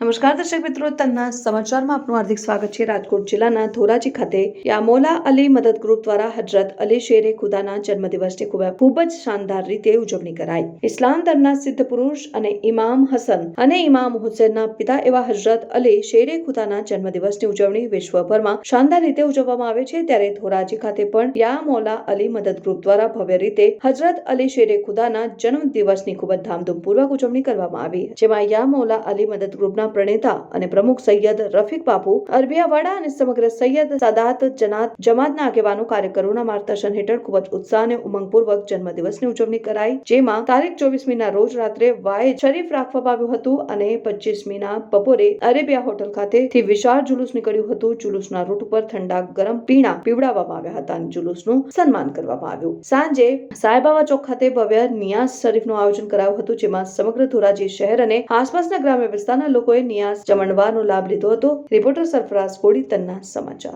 નમસ્કાર દર્શક મિત્રો, તન્ના સમાચારમાં આપનું હાર્દિક સ્વાગત છે। રાજકોટ જિલ્લાના ધોરાજી ખાતે યામોલા અલી મદદ ગ્રુપ દ્વારા હજરત અલી શેરે ખુદાના જન્મદિવસની ખૂબ જ શાનદાર રીતે ઉજવણી કરાઈ। ઇસ્લામ ધર્મના સિદ્ધ પુરુષ અને ઇમામ હસન અને ઇમામ હુસૈનના પિતા એવા હજરત અલી શેરે ખુદાના જન્મદિવસની ઉજવણી વિશ્વભરમાં શાનદાર રીતે ઉજવવામાં આવે છે। ત્યારે ધોરાજી ખાતે પણ યામોલા અલી મદદ ગ્રુપ દ્વારા ભવ્ય રીતે હજરત અલી શેરે ખુદાના જન્મદિવસની ખૂબ જ ધામધૂમપૂર્વક ઉજવણી કરવામાં આવી, જેમાં યામોલા અલી મદદ ગ્રુપના પ્રણેતા અને પ્રમુખ સૈયદ રફીક બાપુ અરબિયાવાડા અને સમગ્ર સૈયદ સાદાત જમાતના આગેવાનો કાર્યકરોના માર્ગદર્શન હેઠળ ખૂબ જ ઉત્સાહ અને ઉમંગપૂર્વક જન્મદિવસની ઉજવણી કરાઈ, જેમાં તારીખ 24મીના રોજ રાત્રે વાઇદ શરીફ રાખવામાં આવ્યું હતું અને 25મીના બપોરે અરેબિયા હોટલ ખાતેથી વિશાળ જુલુસ નીકળ્યું હતું। જુલુસના રૂટ ઉપર ઠંડા ગરમ પીણા પીવડાવવામાં આવ્યા હતા અને જુલુસનું સન્માન કરવામાં આવ્યું। સાંજે સાંઈબાબા ચોક ખાતે ભવ્ય નિયાઝ શરીફનું આયોજન કરાયું હતું, જેમાં સમગ્ર ધોરાજી શહેર અને આસપાસના ગ્રામ્ય વિસ્તારના લોકોએ નિયાઝ જમણવારનો લાભ લીધો હતો। રિપોર્ટર સરફરાઝ કોડી, તન્ના સમાચાર।